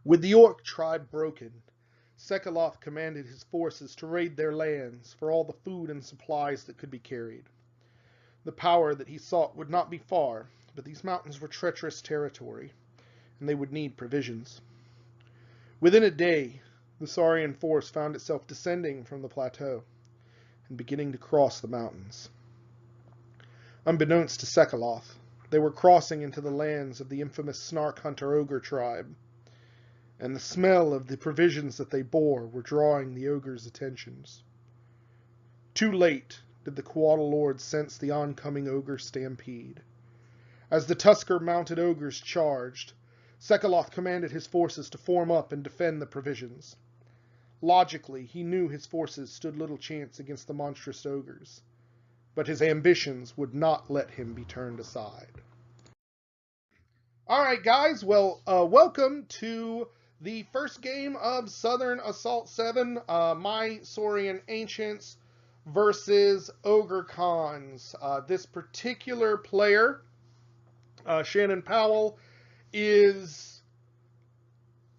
With the Orc tribe broken, Sekaloth commanded his forces to raid their lands for all the food and supplies that could be carried. The power that he sought would not be far, but these mountains were treacherous territory, and they would need provisions. Within a day, the Saurian force found itself descending from the plateau and beginning to cross the mountains. Unbeknownst to Sekaloth, they were crossing into the lands of the infamous Snark Hunter Ogre tribe, and the smell of the provisions that they bore were drawing the ogre's attentions. Too late did the Quaddle Lord sense the oncoming ogre stampede. As the Tusker-mounted ogres charged, Sekaloth commanded his forces to form up and defend the provisions. Logically, he knew his forces stood little chance against the monstrous ogres, but his ambitions would not let him be turned aside. Alright guys, well, welcome to the first game of Southern Assault 7, my Saurian Ancients versus Ogre Khans. This particular player, Shannon Powell, is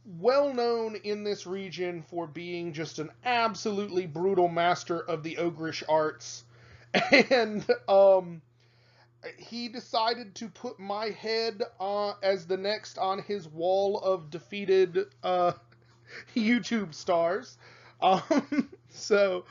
well known in this region for being just an absolutely brutal master of the ogreish arts. And he decided to put my head as the next on his wall of defeated YouTube stars. So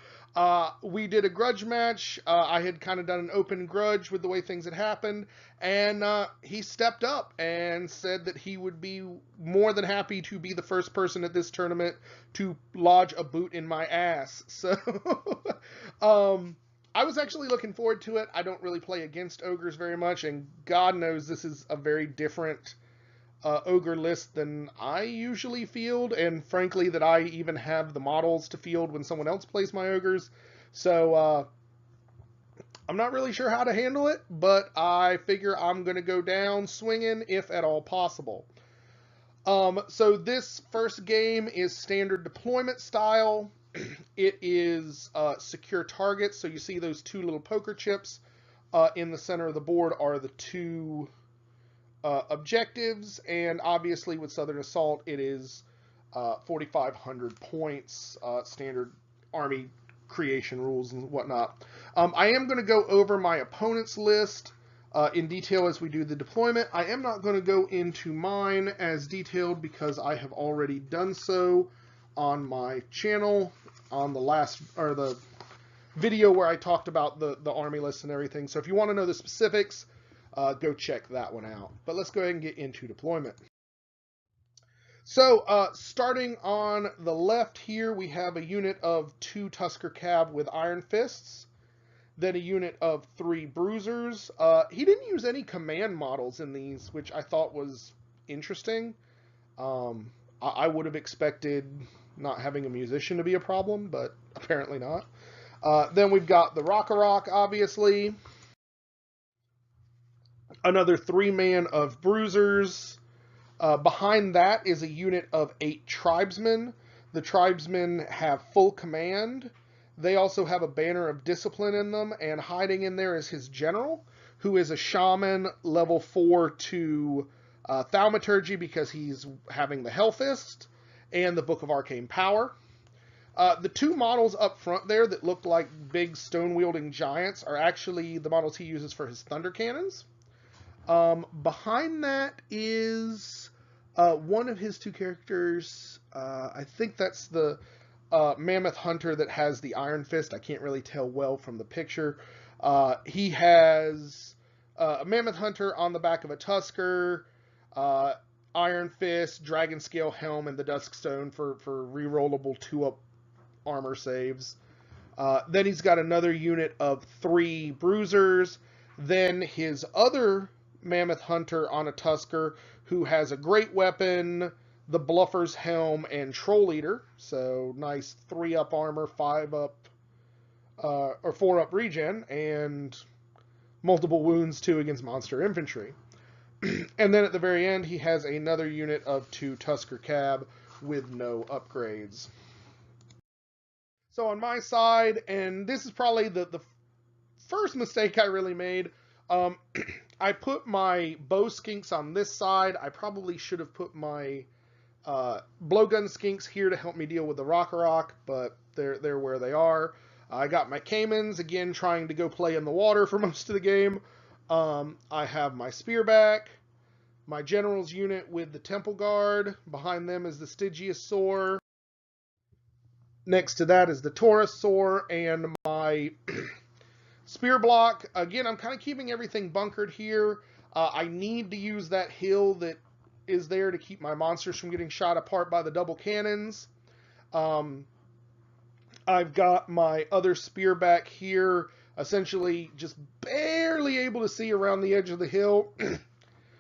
we did a grudge match. I had kind of done an open grudge with the way things had happened, and he stepped up and said that he would be more than happy to be the first person at this tournament to lodge a boot in my ass. So I was actually looking forward to it. I don't really play against ogres very much, and God knows this is a very different ogre list than I usually field, and frankly that I even have the models to field when someone else plays my ogres. So I'm not really sure how to handle it, but I figure I'm going to go down swinging if at all possible. So this first game is standard deployment style. It is secure targets, so you see those two little poker chips in the center of the board are the two objectives, and obviously with Southern Assault it is 4,500 points, standard army creation rules and whatnot. I am going to go over my opponent's list in detail as we do the deployment. I am not going to go into mine as detailed because I have already done so on my channel on the video where I talked about the army list and everything. So if you want to know the specifics, go check that one out. But let's go ahead and get into deployment. So starting on the left here, we have a unit of 2 Tusker Cav with Iron Fists, then a unit of 3 Bruisers. He didn't use any command models in these, which I thought was interesting. I would have expected not having a musician to be a problem, but apparently not. Then we've got the Rock-a-Rock, obviously. Another 3-man of Bruisers. Behind that is a unit of 8 Tribesmen. The Tribesmen have full command. They also have a banner of discipline in them, and hiding in there is his general, who is a shaman level 4 to Thaumaturgy because he's having the Hellfist and the Book of Arcane Power. The 2 models up front there that look like big stone-wielding giants are actually the models he uses for his Thunder Cannons. Behind that is one of his 2 characters. I think that's the Mammoth Hunter that has the Iron Fist. I can't really tell well from the picture. He has a Mammoth Hunter on the back of a Tusker, Iron Fist, Dragon Scale Helm, and the Duskstone for rerollable 2-up armor saves. Then he's got another unit of 3 Bruisers. Then his other Mammoth Hunter on a Tusker who has a Great Weapon, the Bluffer's Helm, and Troll Eater. So nice 3-up armor, 5-up or 4-up regen, and multiple wounds too against monster infantry. And then at the very end, he has another unit of 2 Tusker Cab with no upgrades. So on my side, and this is probably the first mistake I really made, I put my bow skinks on this side. I probably should have put my Blowgun Skinks here to help me deal with the Rock, but they're where they are. I got my Caimans, again, trying to go play in the water for most of the game. I have my Spearback, my General's unit with the Temple Guard. Behind them is the Stygiosaur. Next to that is the Taurosaur and my Spear Block. Again, I'm kind of keeping everything bunkered here. I need to use that hill that is there to keep my monsters from getting shot apart by the double cannons. I've got my other Spearback here, essentially just barely able to see around the edge of the hill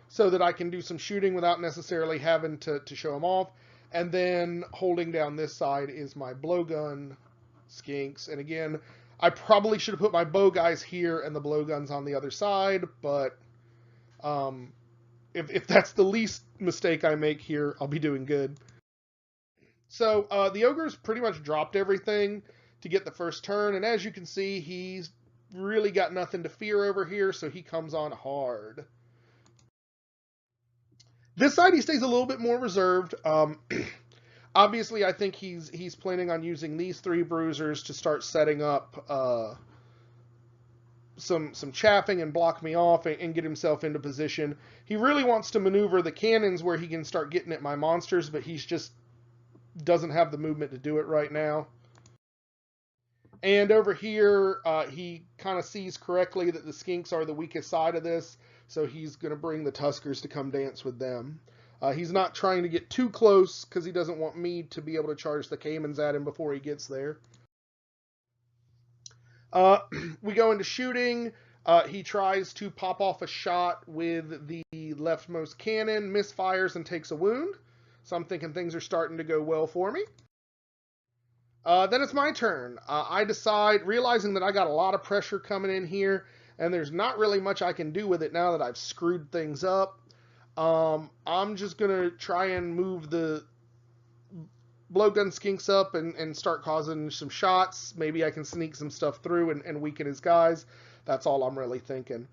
so that I can do some shooting without necessarily having to show them off. And then holding down this side is my Blowgun Skinks. And again, I probably should have put my bow guys here and the blowguns on the other side, but if that's the least mistake I make here, I'll be doing good. So the Ogre's pretty much dropped everything to get the first turn, and as you can see, he's really got nothing to fear over here, so he comes on hard. This side, he stays a little bit more reserved. Obviously, I think he's planning on using these 3 bruisers to start setting up some chaffing and block me off and get himself into position. He really wants to maneuver the cannons where he can start getting at my monsters, but he's just doesn't have the movement to do it right now. And over here, he kind of sees correctly that the Skinks are the weakest side of this, so he's going to bring the Tuskers to come dance with them. He's not trying to get too close because he doesn't want me to be able to charge the Caimans at him before he gets there. We go into shooting. He tries to pop off a shot with the leftmost cannon, misfires, and takes a wound. So I'm thinking things are starting to go well for me. Then it's my turn. I decide, realizing that I got a lot of pressure coming in here, and there's not really much I can do with it now that I've screwed things up. I'm just going to try and move the Blowgun Skinks up and start causing some shots. Maybe I can sneak some stuff through and weaken his guys. That's all I'm really thinking.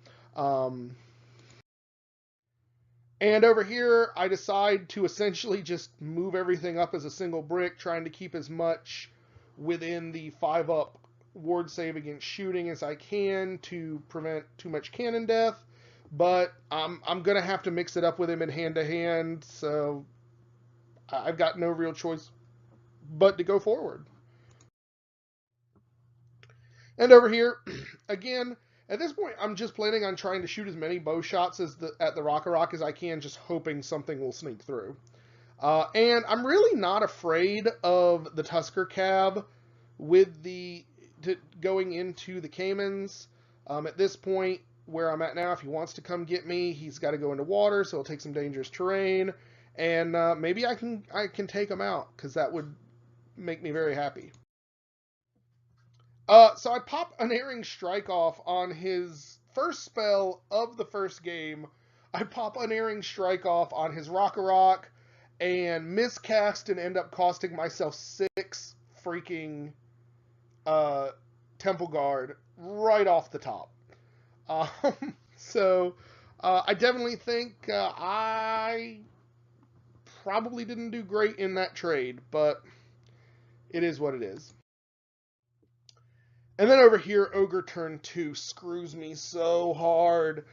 And over here, I decide to essentially just move everything up as a single brick, trying to keep as much within the 5-up ward save against shooting as I can to prevent too much cannon death. But I'm going to have to mix it up with him in hand-to-hand, so I've got no real choice but to go forward. And over here, again, at this point, I'm just planning on trying to shoot as many bow shots at the Rock as I can, just hoping something will sneak through. And I'm really not afraid of the Tusker Cab with going into the Caimans. At this point, where I'm at now, if he wants to come get me, he's got to go into water, so he'll take some dangerous terrain. And maybe I can take him out, because that would make me very happy. So I pop Unerring Strike off on his first spell of the first game. I pop Unerring Strike off on his Rock and miscast and end up costing myself 6 freaking Temple Guard right off the top. So I definitely think I probably didn't do great in that trade, but it is what it is. And then over here, Ogre turn 2 screws me so hard.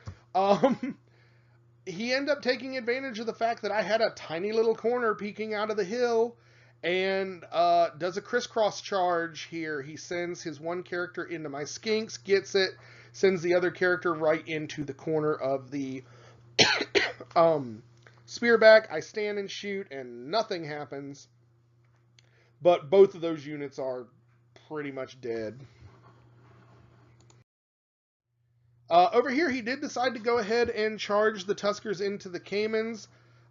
He ended up taking advantage of the fact that I had a tiny little corner peeking out of the hill and does a crisscross charge here. He sends his one character into my Skinks, gets it, sends the other character right into the corner of the Spearback. I stand and shoot, and nothing happens. But both of those units are pretty much dead. Over here, he did decide to go ahead and charge the Tuskers into the Caimans.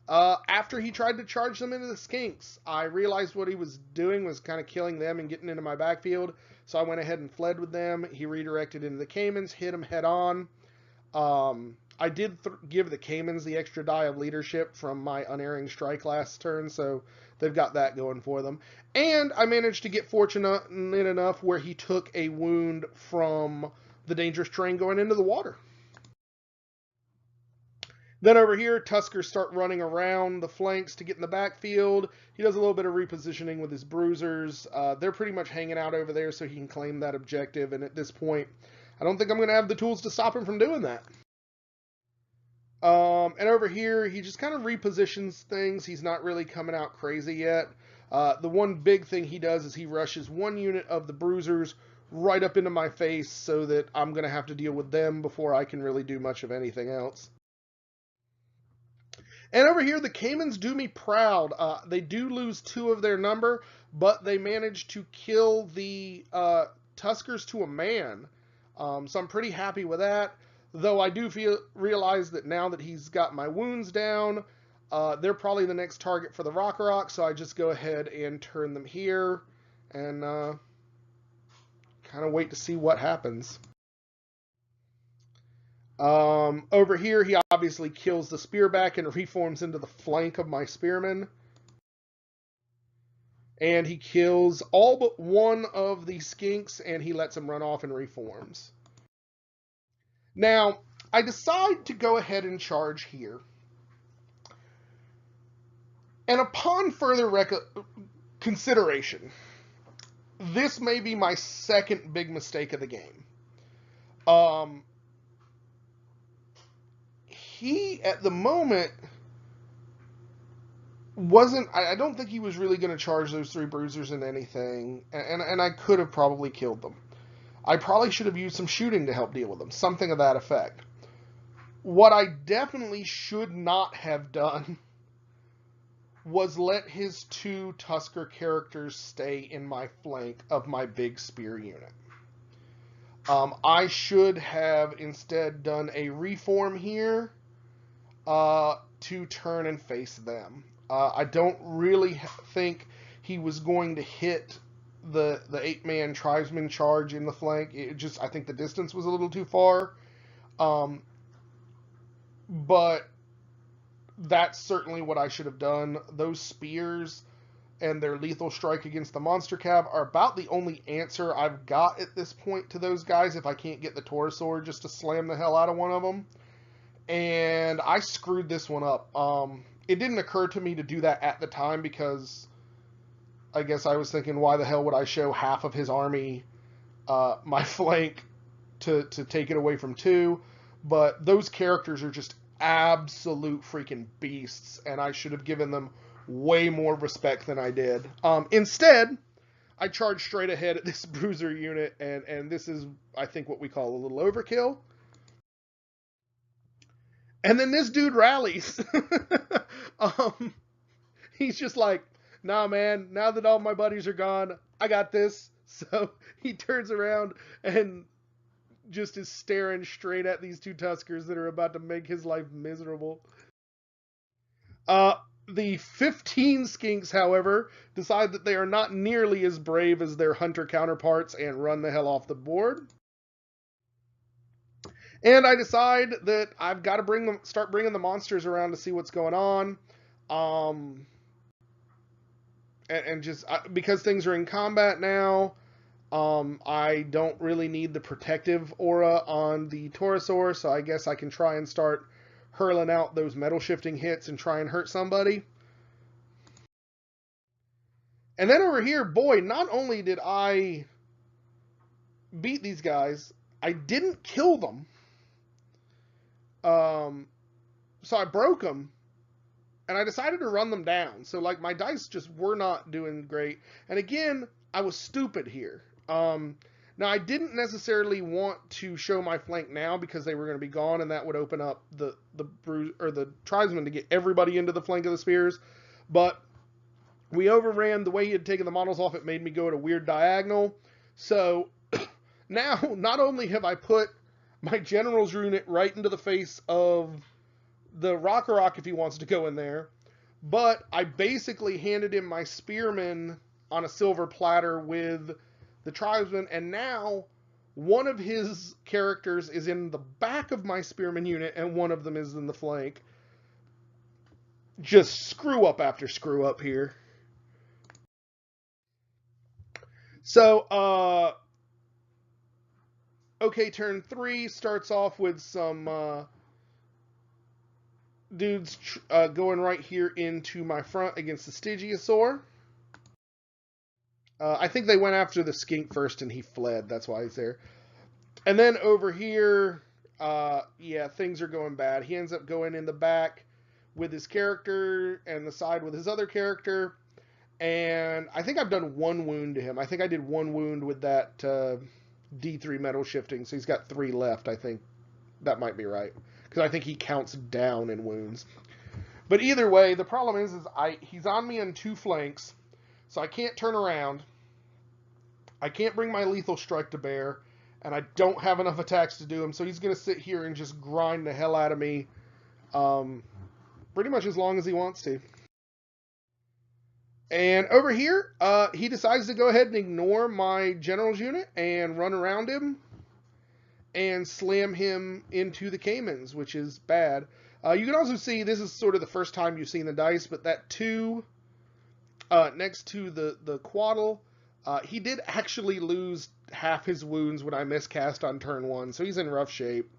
After he tried to charge them into the Skinks, I realized what he was doing was kind of killing them and getting into my backfield, so I went ahead and fled with them. He redirected into the Caimans, hit them head on. I did give the Caimans the extra die of leadership from my Unerring Strike last turn, so they've got that going for them. And I managed to get fortunate enough where he took a wound from the dangerous terrain going into the water. Then over here, Tuskers start running around the flanks to get in the backfield. He does a little bit of repositioning with his bruisers. They're pretty much hanging out over there so he can claim that objective. And at this point, I don't think I'm going to have the tools to stop him from doing that. And over here, he just kind of repositions things. He's not really coming out crazy yet. The one big thing he does is he rushes one unit of the bruisers right up into my face so that I'm going to have to deal with them before I can really do much of anything else. And over here, the Caimans do me proud. They do lose 2 of their number, but they manage to kill the Tuskers to a man. So I'm pretty happy with that. Though I do realize that now that he's got my wounds down, they're probably the next target for the Rock. So I just go ahead and turn them here and kind of wait to see what happens. Over here, he obviously kills the spearback and reforms into the flank of my spearmen. And he kills all but one of the skinks, and he lets him run off and reforms. Now, I decide to go ahead and charge here. And upon further consideration, this may be my second big mistake of the game. He, at the moment, I don't think he was really going to charge those 3 bruisers in anything, and I could have probably killed them. I probably should have used some shooting to help deal with them, something of that effect. What I definitely should not have done was let his 2 Tusker characters stay in my flank of my big spear unit. I should have instead done a reform here to turn and face them. I don't really think he was going to hit the 8-man tribesman charge in the flank. I think the distance was a little too far. But that's certainly what I should have done. Those spears and their lethal strike against the monster cav are about the only answer I've got at this point to those guys if I can't get the Taurosaur just to slam the hell out of one of them. And I screwed this one up. It didn't occur to me to do that at the time because I guess I was thinking, why the hell would I show half of his army my flank to take it away from 2? But those characters are just absolute freaking beasts, and I should have given them way more respect than I did. Instead, I charged straight ahead at this bruiser unit, and this is, I think, what we call a little overkill. And then this dude rallies. He's just like, nah, man, now that all my buddies are gone, I got this. So he turns around and just is staring straight at these 2 Tuskers that are about to make his life miserable. The 15 skinks, however, decide that they are not nearly as brave as their hunter counterparts and run the hell off the board. And I decide that I've got to start bringing the monsters around to see what's going on. And just because things are in combat now, I don't really need the protective aura on the Taurosaur, so I guess I can try and start hurling out those metal shifting hits and try and hurt somebody. And then over here, boy, not only did I beat these guys, I didn't kill them. So I broke them, and I decided to run them down. So, like, my dice just were not doing great. And again, I was stupid here. Now, I didn't necessarily want to show my flank now because they were going to be gone, and that would open up the tribesmen to get everybody into the flank of the spears. But we overran the way he had taken the models off. It made me go at a weird diagonal. So now, not only have I put my general's unit right into the face of the Rock if he wants to go in there, but I basically handed him my spearmen on a silver platter with the tribesmen, and now one of his characters is in the back of my spearman unit, and one of them is in the flank. Just screw up after screw up here. So, okay, turn 3 starts off with some dudes going right here into my front against the Stygiosaur. I think they went after the skink first and he fled. That's why he's there. And then over here, yeah, things are going bad. He ends up going in the back with his character and the side with his other character. And I think I've done 1 wound to him. I think I did 1 wound with that D3 metal shifting. So he's got 3 left, I think. That might be right. Because I think he counts down in wounds. But either way, the problem is he's on me on 2 flanks. So I can't turn around. I can't bring my lethal strike to bear. And I don't have enough attacks to do him. So he's going to sit here and just grind the hell out of me. Pretty much as long as he wants to. And over here, he decides to go ahead and ignore my general's unit and run around him and slam him into the Caimans, which is bad. You can also see, this is sort of the first time you've seen the dice, but that 2 next to the Quaddle, he did actually lose half his wounds when I miscast on turn 1, so he's in rough shape.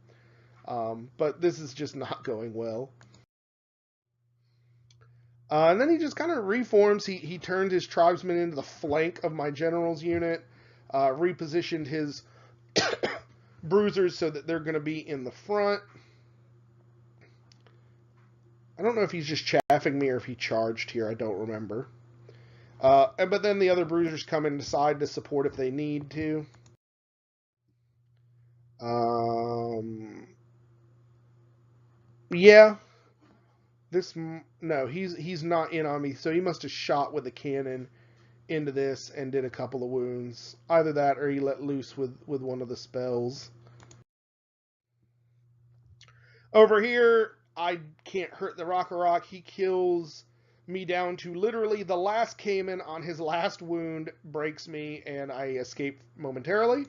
But this is just not going well. And then he just kind of reforms. He turned his tribesmen into the flank of my general's unit, repositioned his bruisers so that they're going to be in the front. I don't know if he's just chaffing me or if he charged here. I don't remember. But then the other bruisers come inside to support if they need to. Yeah. No, he's not in on me, so he must have shot with a cannon into this and did a couple of wounds. Either that or he let loose with one of the spells. Over here, I can't hurt the Rock. He kills me down to literally the last Caiman on his last wound, breaks me, and I escape momentarily.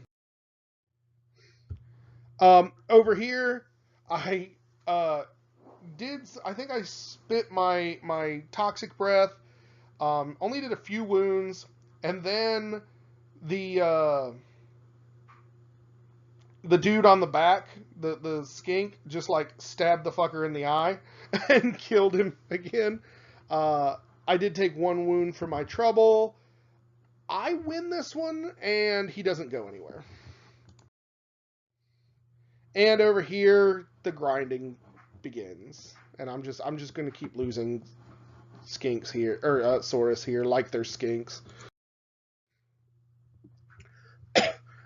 Over here, I think I spit my toxic breath. Only did a few wounds, and then the dude on the back, the skink, just like stabbed the fucker in the eye and killed him again. I did take 1 wound for my trouble. I win this one, and he doesn't go anywhere. And over here, the grinding begins, and I'm just going to keep losing skinks here, or Saurus here, like they're skinks.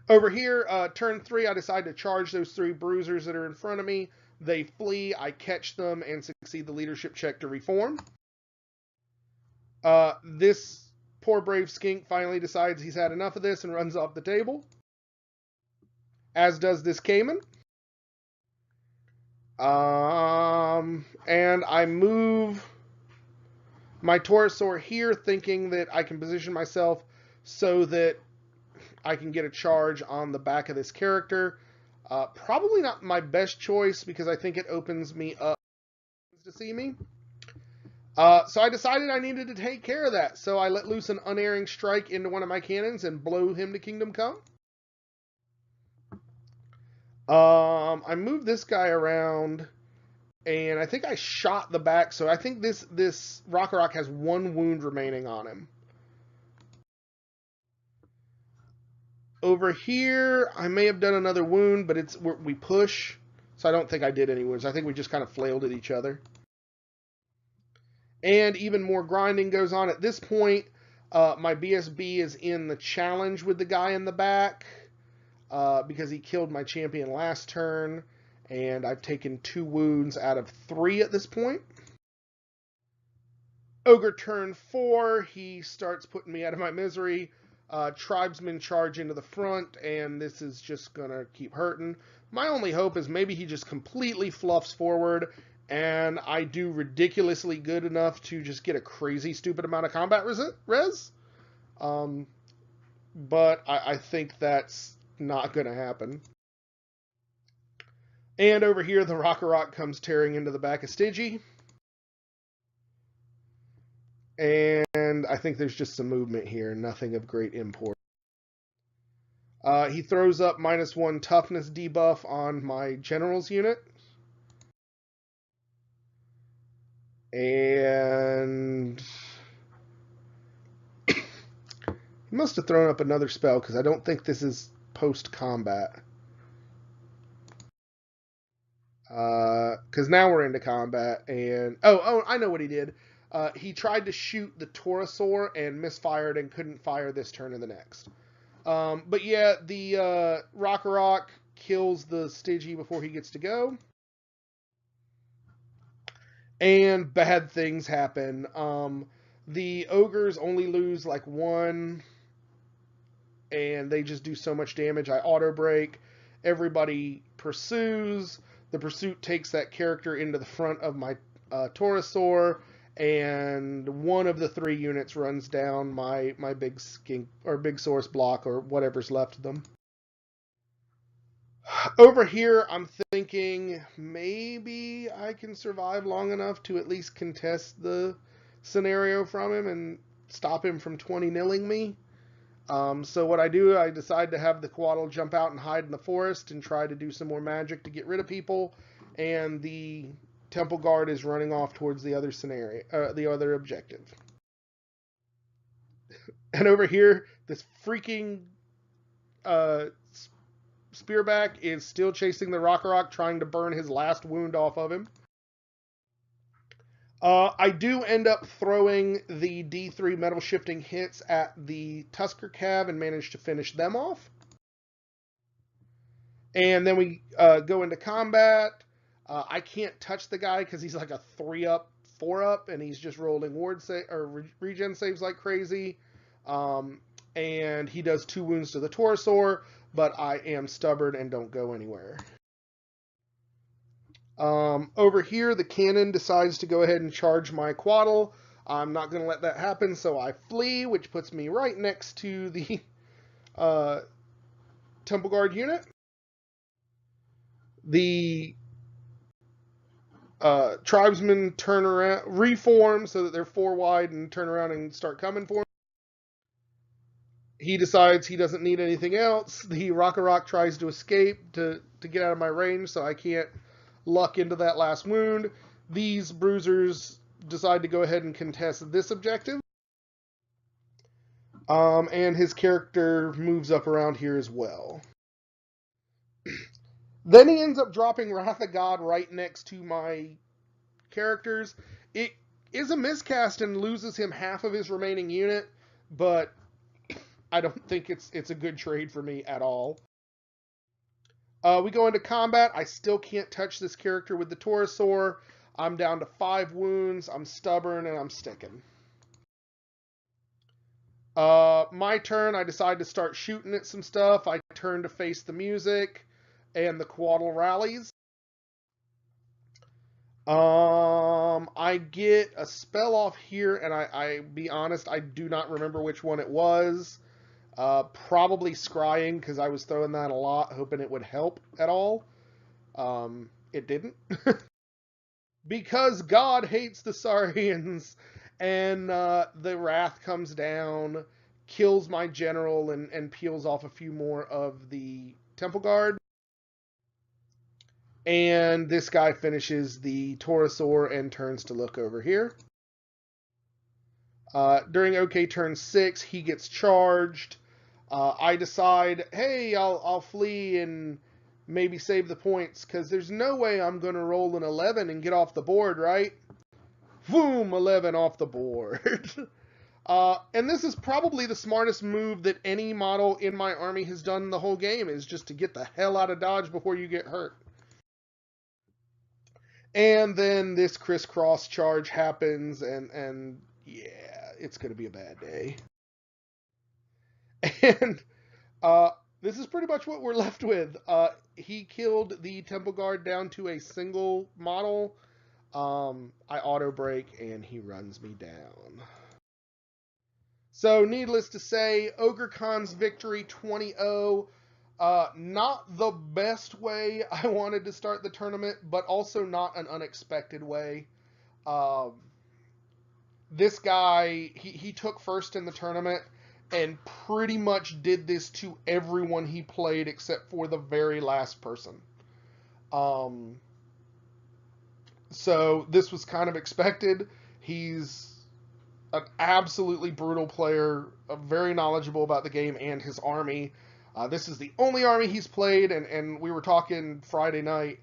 Over here, turn 3, I decide to charge those 3 bruisers that are in front of me. They flee, I catch them, and succeed the leadership check to reform. This poor brave skink finally decides he's had enough of this and runs off the table. As does this Caiman. And I move my Taurosaur here, thinking that I can position myself so that I can get a charge on the back of this character. Probably not my best choice because I think it opens me up to see me. So I decided I needed to take care of that. So I let loose an unerring strike into one of my cannons and blow him to Kingdom Come. I moved this guy around, and I think I shot the back. So I think this Rock has 1 wound remaining on him. Over here, I may have done another wound, but we push, so I don't think I did any wounds. I think we just kind of flailed at each other. And even more grinding goes on at this point. My BSB is in the challenge with the guy in the back because he killed my champion last turn, and I've taken 2 wounds out of 3 at this point. Ogre turn 4, he starts putting me out of my misery. Tribesmen charge into the front, and this is just gonna keep hurting. My only hope is maybe he just completely fluffs forward, and I do ridiculously good enough to just get a crazy stupid amount of combat res. But I think that's not gonna happen. And over here, the Rock comes tearing into the back of Stygie. And I think there's just some movement here, nothing of great import. He throws up -1 toughness debuff on my general's unit. And he must have thrown up another spell because I don't think this is post-combat. Because now we're into combat, and I know what he did. He tried to shoot the Torosaur and misfired and couldn't fire this turn or the next. But yeah, the Rock kills the Stigi before he gets to go. And bad things happen. The ogres only lose like one, and they just do so much damage. I auto break. Everybody pursues. The pursuit takes that character into the front of my Torosaur, and one of the 3 units runs down my big skink or big source block or whatever's left of them. Over here, I'm thinking maybe I can survive long enough to at least contest the scenario from him and stop him from 20-0ing me. So what I do, I decide to have the Quaddle jump out and hide in the forest and try to do some more magic to get rid of people. And the Temple Guard is running off towards the other scenario, the other objective. And over here, this freaking Spearback is still chasing the Rock, trying to burn his last wound off of him. I do end up throwing the D3 metal shifting hits at the Tusker Cav and manage to finish them off. And then we go into combat. I can't touch the guy because he's like a 3-up, 4-up, and he's just rolling regen saves like crazy. And he does 2 wounds to the Torosaur, but I am stubborn and don't go anywhere. Over here, the cannon decides to go ahead and charge my Quaddle. I'm not going to let that happen, so I flee, which puts me right next to the Temple Guard unit. The tribesmen turn around, reform so that they're 4 wide and turn around and start coming for him. He decides he doesn't need anything else. The Rock tries to escape to get out of my range, so I can't luck into that last wound. These bruisers decide to go ahead and contest this objective. And his character moves up around here as well. Then he ends up dropping Wrath of God right next to my characters. It is a miscast and loses him half of his remaining unit, but I don't think it's a good trade for me at all. We go into combat. I still can't touch this character with the Torosaur. I'm down to 5 wounds. I'm stubborn, and I'm sticking. My turn. I decide to start shooting at some stuff. I turn to face the music, and the Quaddle rallies. I get a spell off here, and I be honest, I do not remember which one it was. Probably scrying, because I was throwing that a lot, hoping it would help at all. It didn't. Because God hates the Saurians, and the Wrath comes down, kills my general, and peels off a few more of the Temple Guard. And this guy finishes the Torosaur and turns to look over here. During OK turn 6, he gets charged. I decide, hey, I'll flee and maybe save the points, because there's no way I'm going to roll an 11 and get off the board, right? Boom, 11 off the board. And this is probably the smartest move that any model in my army has done the whole game, is just to get the hell out of dodge before you get hurt. And then this crisscross charge happens, and yeah, it's going to be a bad day. And this is pretty much what we're left with. He killed the Temple Guard down to a single model. I auto break, and he runs me down. So, needless to say, OgreCon's victory 20-0. Not the best way I wanted to start the tournament, but also not an unexpected way. This guy, he took first in the tournament and pretty much did this to everyone he played except for the very last person. So this was kind of expected. He's an absolutely brutal player, very knowledgeable about the game and his army. This is the only army he's played, and we were talking Friday night,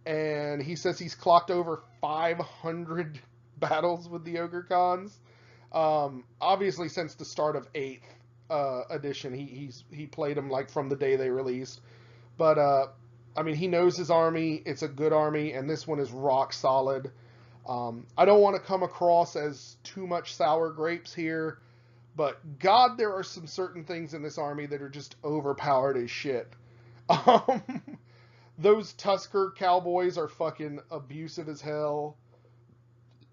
and he says he's clocked over 500 battles with the Ogre Cons. Obviously, since the start of 8th edition, he played them like from the day they released. But I mean, he knows his army. It's a good army, and this one is rock solid. I don't want to come across as too much sour grapes here, but God, there are some certain things in this army that are just overpowered as shit. Those Tusker cowboys are fucking abusive as hell.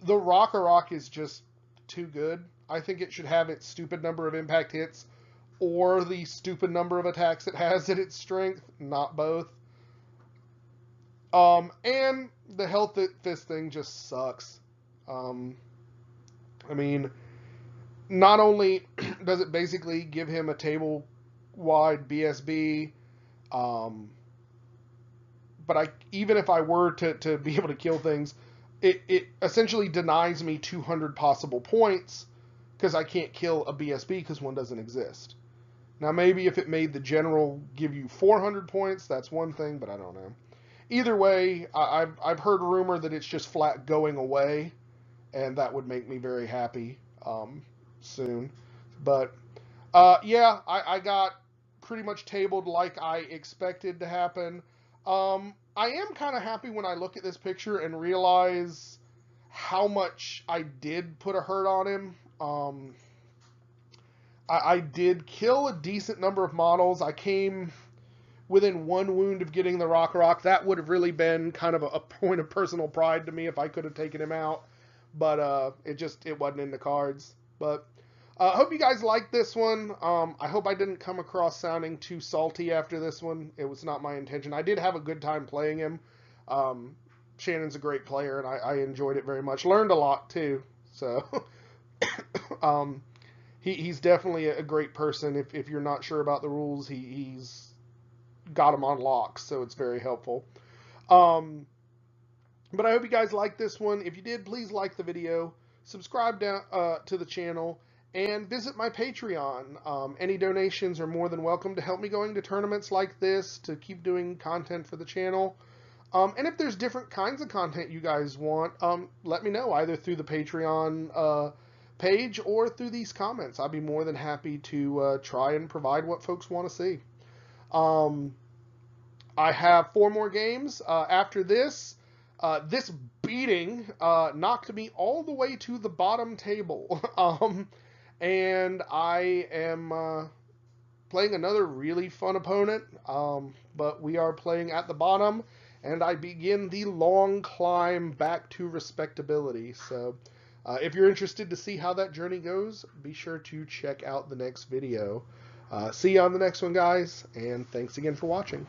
The Rock is just too good. I think it should have its stupid number of impact hits or the stupid number of attacks it has at its strength, not both. And the health fist thing just sucks. I mean, not only does it basically give him a table-wide BSB, but even if I were to be able to kill things, it essentially denies me 200 possible points because I can't kill a BSB because one doesn't exist. Now, maybe if it made the general give you 400 points, that's one thing, but I don't know. Either way, I've heard rumor that it's just flat going away, and that would make me very happy soon. But, yeah, I got pretty much tabled like I expected to happen. I am kind of happy when I look at this picture and realize how much I did put a hurt on him. I did kill a decent number of models. I came within 1 wound of getting the Rock. That would have really been kind of a point of personal pride to me if I could have taken him out. But it wasn't in the cards. But I hope you guys liked this one. I hope I didn't come across sounding too salty after this one. It was not my intention. I did have a good time playing him. Shannon's a great player, and I enjoyed it very much. Learned a lot, too. So, he's definitely a great person. If you're not sure about the rules, he's got them on lock, so it's very helpful. But I hope you guys liked this one. If you did, please like the video, subscribe down to the channel, and visit my Patreon. Any donations are more than welcome to help me going to tournaments like this, to keep doing content for the channel. And if there's different kinds of content you guys want, let me know, either through the Patreon page or through these comments. I'd be more than happy to try and provide what folks want to see. I have 4 more games after this. This beating knocked me all the way to the bottom table. And I am playing another really fun opponent, but we are playing at the bottom, and I begin the long climb back to respectability. So if you're interested to see how that journey goes, be sure to check out the next video. See you on the next one, guys, and thanks again for watching.